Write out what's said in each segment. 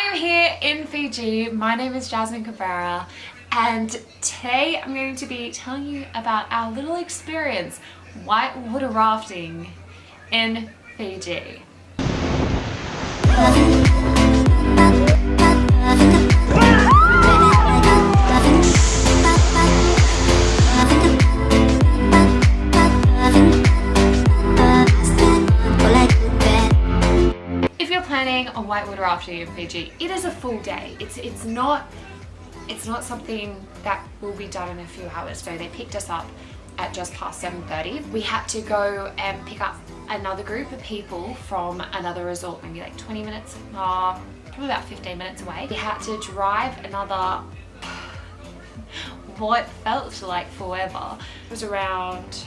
I'm here in Fiji. My name is Jasmine Cabrera, and today I'm going to be telling you about our little experience whitewater rafting in Fiji. Planning a whitewater rafting in Fiji, it is a full day. It's not something that will be done in a few hours. So they picked us up at just past 7:30. We had to go and pick up another group of people from another resort, maybe like 20 minutes, probably about 15 minutes away. We had to drive another what felt like forever. It was around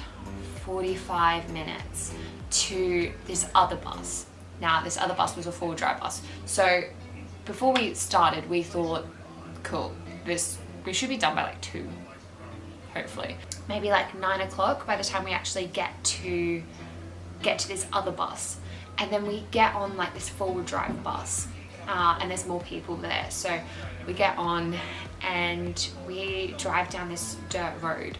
45 minutes to this other bus. Now, this other bus was a four-wheel drive bus. So before we started, we thought, cool, we should be done by like 2, hopefully. Maybe like 9 o'clock by the time we actually get to this other bus. And then we get on like this four-wheel drive bus and there's more people there. So we get on and we drive down this dirt road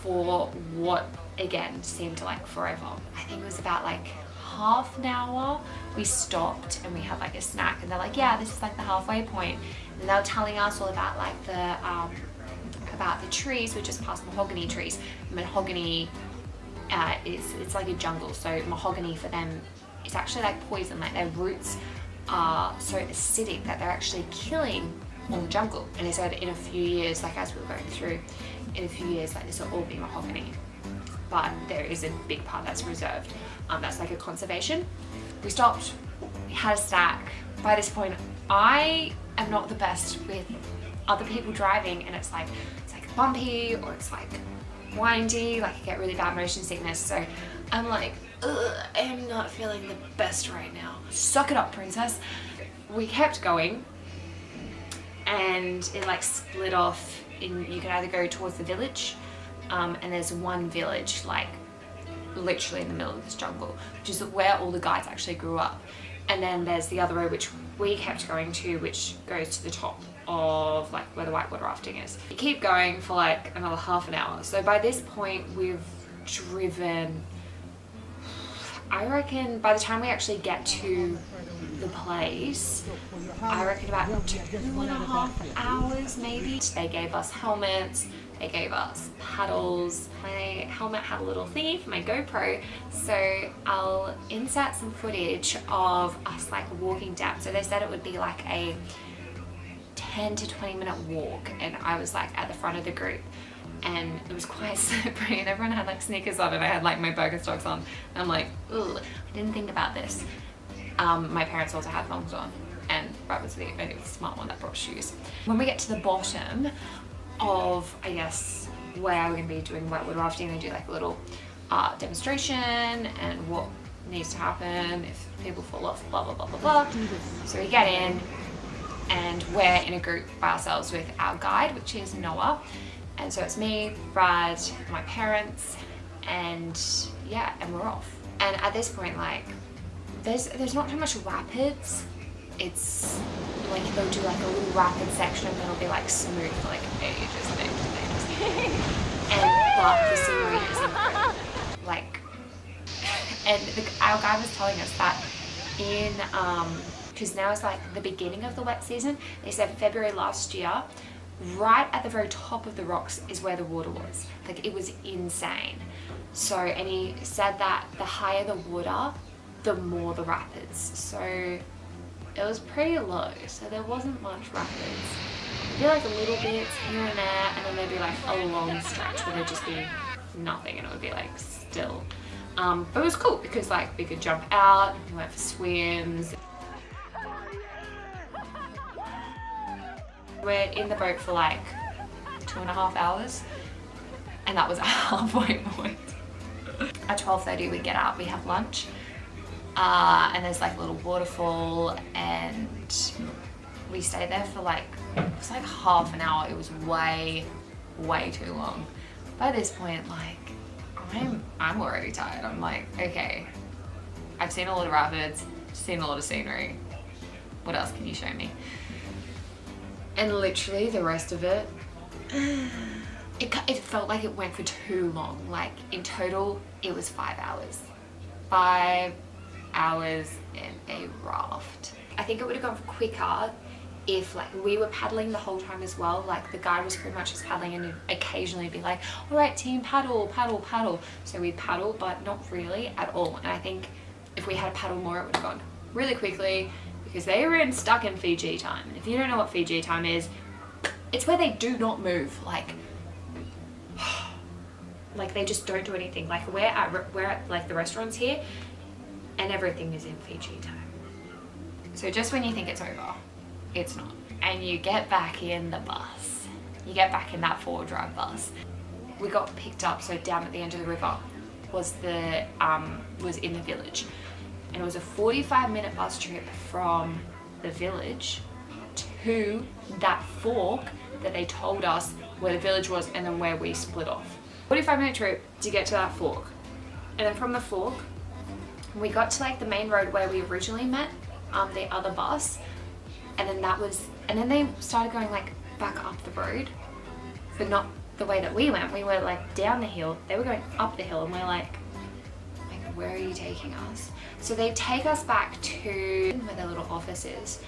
for what, again, seemed like forever. I think it was about like half an hour. We stopped and we had like a snack, and they're like, yeah, this is like the halfway point. And they were telling us all about like the trees. We just passed mahogany trees. Mahogany it's like a jungle, so mahogany for them is actually like poison. Like their roots are so acidic that they're actually killing all the jungle. And they said in a few years, like as we were going through, in a few years, like this will all be mahogany. But there is a big part that's reserved. That's like a conservation. We stopped, we had a snack. By this point, I am not the best with other people driving, and it's like bumpy or it's like windy, like I get really bad motion sickness. So I'm like, I'm not feeling the best right now. Suck it up, princess. We kept going and it like split off in, you can either go towards the village, and there's one village like literally in the middle of this jungle, which is where all the guides actually grew up. And then there's the other road which we kept going to, which goes to the top of like where the whitewater rafting is. We keep going for like another half an hour. So by this point we've driven, I reckon by the time we actually get to the place, I reckon about 2.5 hours maybe. They gave us helmets, they gave us paddles. My helmet had a little thingy for my GoPro, so I'll insert some footage of us like walking down. So they said it would be like a 10 to 20 minute walk, and I was like at the front of the group, and it was quite slippery, and everyone had like sneakers on and I had like my Birkenstocks on, and I'm like, ugh, I didn't think about this. My parents also had thongs on, and Brad was the only smart one that brought shoes. When we get to the bottom of, I guess, where we're going to be doing whitewater rafting, they do like a little demonstration and what needs to happen if people fall off, blah blah blah blah blah. So we get in and we're in a group by ourselves with our guide, which is Noah. And so it's me, Brad, my parents, and yeah, and we're off. And at this point, like, there's not too much rapids. It's like they'll do like a little rapid section and then it'll be like smooth for like ages and ages and ages. But the scenery is incredible. Like, and our guide was telling us that in, because now it's like the beginning of the wet season, they said February last year, right at the very top of the rocks is where the water was. Like it was insane. So, and he said that the higher the water, the more the rapids. So it was pretty low, so there wasn't much rapids. There'd be like a little bit here and there, and then there'd be like a long stretch where there'd just be nothing and it would be like still. But it was cool because like we could jump out, we went for swims. We're in the boat for like 2.5 hours, and that was our halfway point. At 12:30 we get out, we have lunch. And there's like a little waterfall, and we stayed there for like, it was like half an hour. It was way too long. By this point, like, I'm already tired. I'm like, okay, I've seen a lot of rapids, seen a lot of scenery. What else can you show me? And literally the rest of it, it felt like it went for too long. Like in total, it was 5 hours. 5 hours in a raft. I think it would have gone quicker if like we were paddling the whole time as well. Like the guide was pretty much just paddling and occasionally be like, all right team, paddle, paddle, paddle. So we'd paddle, but not really at all. And I think if we had paddled more, it would have gone really quickly, because they were stuck in Fiji time. And if you don't know what Fiji time is, it's where they do not move. Like they just don't do anything. Like we're at like the restaurants here, and everything is in Fiji time. So just when you think it's over, it's not. And you get back in the bus. You get back in that 4-drive bus. We got picked up, so down at the end of the river was in the village. And it was a 45-minute bus trip from the village to that fork that they told us where the village was and then where we split off. 45-minute trip to get to that fork. And then from the fork, we got to like the main road where we originally met the other bus. And then they started going like back up the road, but not the way that we went. We were like down the hill, they were going up the hill, and we're like, where are you taking us? So they take us back to where their little office is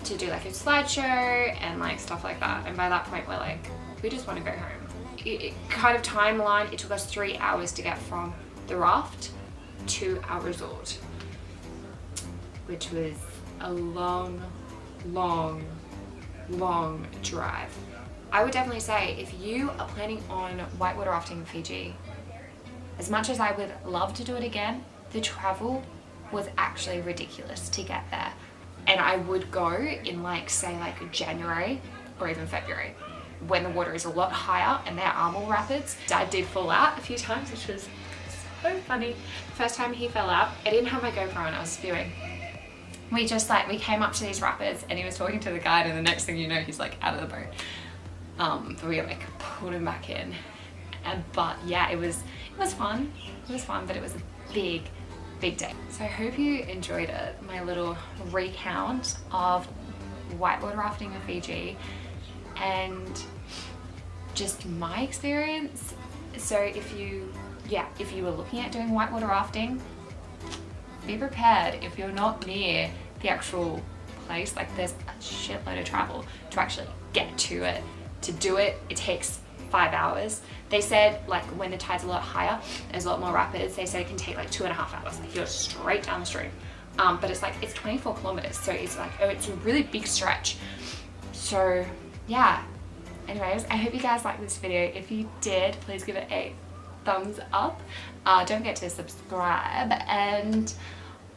to do like a slideshow and like stuff like that. And by that point we're like, we just want to go home. It kind of timeline, it took us 3 hours to get from the raft to our resort, which was a long drive. I would definitely say if you are planning on whitewater rafting in Fiji, as much as I would love to do it again, the travel was actually ridiculous to get there. And I would go in like, say like January or even February, when the water is a lot higher and there are more rapids. Dad did fall out a few times, which was so funny. The first time he fell out, I didn't have my GoPro and I was spewing. We came up to these rapids and he was talking to the guide, and the next thing you know, he's like out of the boat. But we like pulled him back in. But yeah, it was fun. It was fun, but it was a big day. So I hope you enjoyed it, my little recount of whitewater rafting in Fiji and just my experience. So if you were looking at doing whitewater rafting, be prepared. If you're not near the actual place, like there's a shitload of travel to actually get to it. To do it, it takes 5 hours. They said like when the tide's a lot higher, there's a lot more rapids, they said it can take like 2.5 hours. Like you're straight down the stream. But it's 24 kilometers. So it's it's a really big stretch. So yeah, anyways, I hope you guys liked this video. If you did, please give it a thumbs up. Don't forget to subscribe, and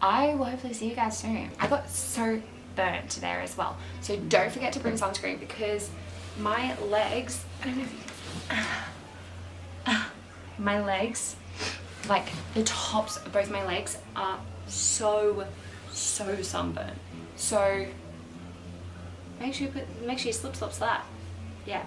I will hopefully see you guys soon. I got so burnt there as well. So don't forget to bring sunscreen, because my legs, I don't know if you can, my legs, like the tops of both my legs are so sunburned. So make sure you slip-slops that. Yeah.